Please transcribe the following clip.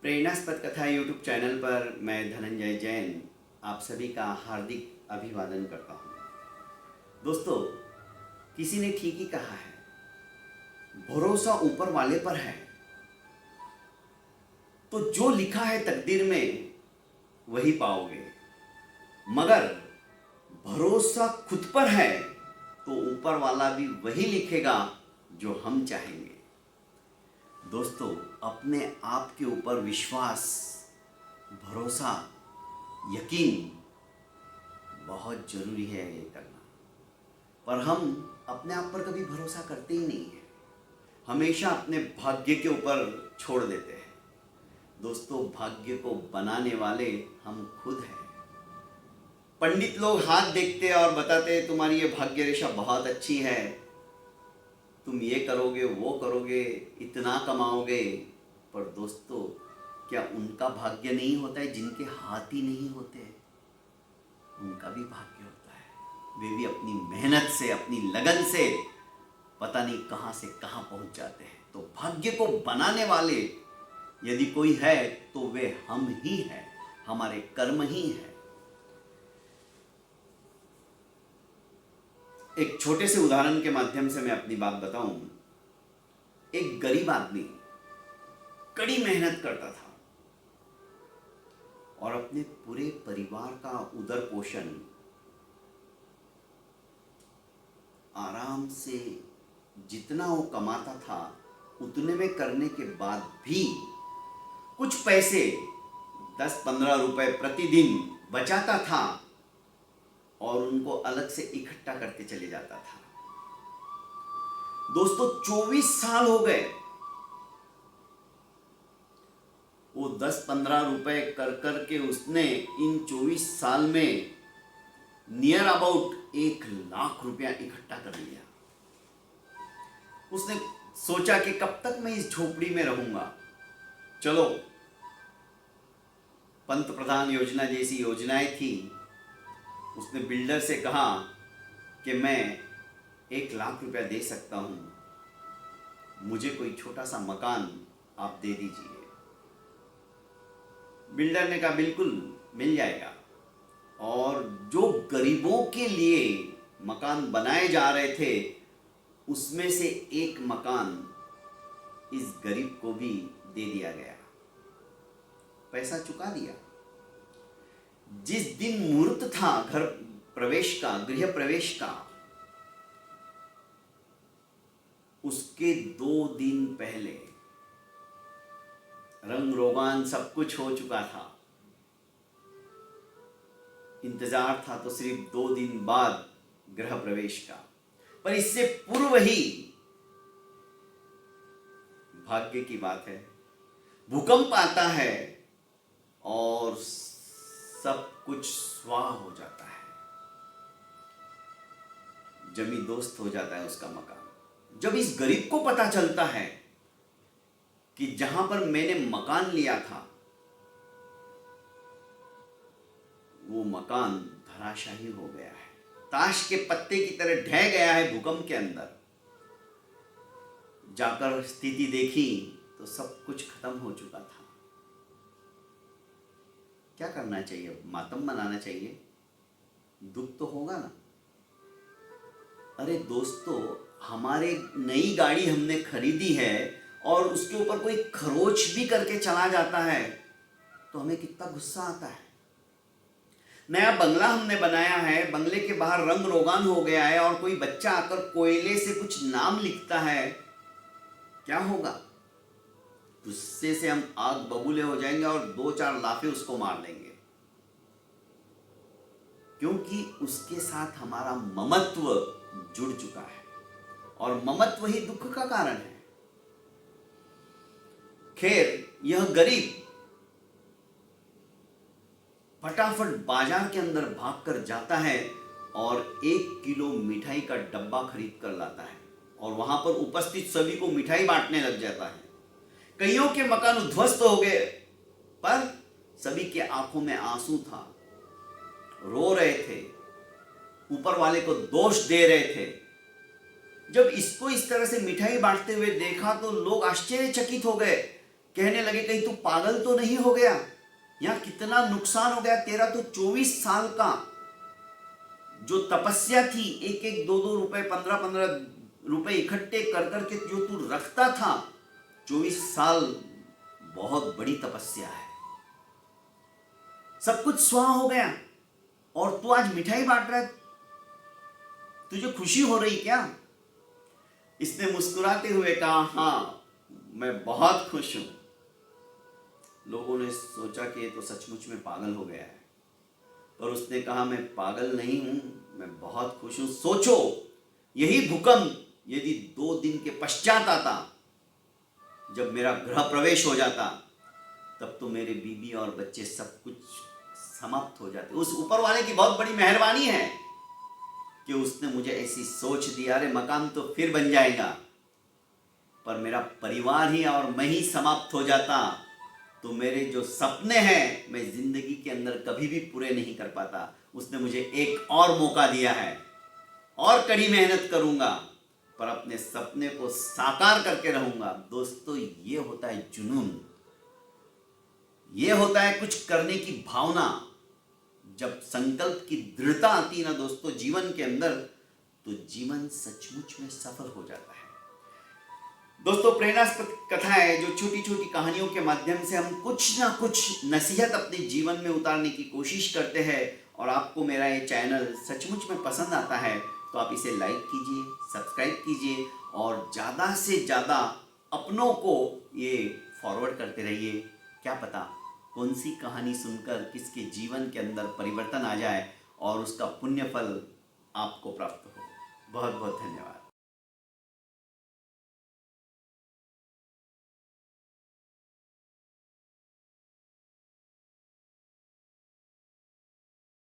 प्रेरणास्पद कथा YouTube channel पर मैं धनंजय जैन आप सभी का हार्दिक अभिवादन करता हूँ। दोस्तों, किसी ने ठीक ही कहा है, भरोसा ऊपर वाले पर है। तो जो लिखा है तकदीर में वही पाओगे, मगर भरोसा खुद पर है तो ऊपर वाला भी वही लिखेगा जो हम चाहेंगे। दोस्तों, अपने आप के ऊपर विश्वास, भरोसा, यकीन बहुत जरूरी है ये करना। पर हम अपने आप पर कभी भरोसा करते ही नहीं है, हमेशा अपने भाग्य के ऊपर छोड़ देते हैं। दोस्तों, भाग्य को बनाने वाले हम खुद हैं। पंडित लोग हाथ देखते और बताते तुम्हारी ये भाग्य रेखा बहुत अच्छी है, तुम ये करोगे वो करोगे, इतना कमाओगे। पर दोस्तों, क्या उनका भाग्य नहीं होता है जिनके हाथ ही नहीं होते? उनका भी भाग्य होता है। वे भी अपनी मेहनत से, अपनी लगन से पता नहीं कहां से कहां पहुंच जाते हैं। तो भाग्य को बनाने वाले यदि कोई है तो वे हम ही हैं, हमारे कर्म ही हैं। एक छोटे से उदाहरण के माध्यम से मैं अपनी बात बताऊं। एक गरीब आदमी कड़ी मेहनत करता था और अपने पूरे परिवार का उदर पोषण आराम से जितना वो कमाता था उतने में करने के बाद भी कुछ पैसे 10-15 रुपए प्रतिदिन बचाता था और उनको अलग से इकट्ठा करते चले जाता था। दोस्तों, 24 साल हो गए। वो 10-15 रुपए कर कर के उसने इन 24 साल में नियर अबाउट 1 लाख रुपया इकट्ठा कर लिया। उसने सोचा कि कब तक मैं इस झोपड़ी में रहूंगा। चलो, पंत प्रधान योजना जैसी योजनाएं थी। उसने बिल्डर से कहा कि मैं 1 लाख रुपया दे सकता हूं, मुझे कोई छोटा सा मकान आप दे दीजिए। बिल्डर ने कहा बिल्कुल मिल जाएगा। और जो गरीबों के लिए मकान बनाए जा रहे थे उसमें से एक मकान इस गरीब को भी दे दिया गया, पैसा चुका दिया। जिस दिन मुहूर्त था घर प्रवेश का, गृह प्रवेश का, उसके 2 दिन पहले रंग रोगान सब कुछ हो चुका था। इंतजार था तो सिर्फ 2 दिन बाद गृह प्रवेश का। पर इससे पूर्व ही भाग्य की बात है, भूकंप आता है और सब कुछ स्वाह हो जाता है, जमी दोस्त हो जाता है उसका मकान। जब इस गरीब को पता चलता है कि जहां पर मैंने मकान लिया था वो मकान धराशायी हो गया है, ताश के पत्ते की तरह ढह गया है भूकंप के अंदर। जाकर स्थिति देखी तो सब कुछ खत्म हो चुका था। क्या करना चाहिए? मातम मनाना चाहिए? दुख तो होगा ना। अरे दोस्तों, हमारे नई गाड़ी हमने खरीदी है और उसके ऊपर कोई खरोच भी करके चला जाता है तो हमें कितना गुस्सा आता है। नया बंगला हमने बनाया है, बंगले के बाहर रंग रोगान हो गया है और कोई बच्चा आकर कोयले से कुछ नाम लिखता है, क्या होगा? गुस्से से हम आग बबूले हो जाएंगे और 2-4 लाफे उसको मार देंगे, क्योंकि उसके साथ हमारा ममत्व जुड़ चुका है और ममत्व ही दुख का कारण है। खैर, यह गरीब फटाफट बाजार के अंदर भागकर जाता है और 1 किलो मिठाई का डब्बा खरीद कर लाता है और वहां पर उपस्थित सभी को मिठाई बांटने लग जाता है। कईयों के मकान उद्ध्वस्त हो गए, पर सभी के आंखों में आंसू था, रो रहे थे, ऊपर वाले को दोष दे रहे थे। जब इसको इस तरह से मिठाई बांटते हुए देखा तो लोग आश्चर्यचकित हो गए कहने लगे कहीं तू पागल तो नहीं हो गया, यहाँ कितना नुकसान हो गया तेरा। तो 24 साल का जो तपस्या थी, एक एक 2-2 रुपए 15-15 रुपए इकट्ठे कर करके जो तू रखता था, 24 साल बहुत बड़ी तपस्या है, सब कुछ स्वाहा हो गया और तू आज मिठाई बांट रहा है, तुझे खुशी हो रही क्या? इसने मुस्कुराते हुए कहा, हाँ मैं बहुत खुश हूं। लोगों ने सोचा कि ये तो सचमुच में पागल हो गया है, पर उसने कहा मैं पागल नहीं हूं, मैं बहुत खुश हूं। सोचो यही भूकंप यदि 2 दिन के पश्चात आता, जब मेरा गृह प्रवेश हो जाता, तब तो मेरे बीवी और बच्चे सब कुछ समाप्त हो जाते। उस ऊपर वाले की बहुत बड़ी मेहरबानी है कि उसने मुझे ऐसी सोच दी। अरे मकान तो फिर बन जाएगा, पर मेरा परिवार ही और मैं ही समाप्त हो जाता, तो मेरे जो सपने हैं मैं जिंदगी के अंदर कभी भी पूरे नहीं कर पाता। उसने मुझे एक और मौका दिया है, और कड़ी मेहनत करूंगा, पर अपने सपने को साकार करके रहूंगा। दोस्तों, ये होता है जुनून, ये होता है कुछ करने की भावना। जब संकल्प की दृढ़ता आती है ना दोस्तों जीवन के अंदर, तो जीवन सचमुच में सफल हो जाता है। दोस्तों, प्रेरणास्पद कथाएं, जो छोटी छोटी कहानियों के माध्यम से हम कुछ ना कुछ नसीहत अपने जीवन में उतारने की कोशिश करते हैं, और आपको मेरा ये चैनल सचमुच में पसंद आता है, तो आप इसे लाइक कीजिए, सब्सक्राइब कीजिए, और ज़्यादा से ज़्यादा अपनों को ये फॉरवर्ड करते रहिए। क्या पता कौन सी कहानी सुनकर किसके जीवन के अंदर परिवर्तन आ जाए और उसका पुण्य फल आपको प्राप्त हो। बहुत बहुत धन्यवाद।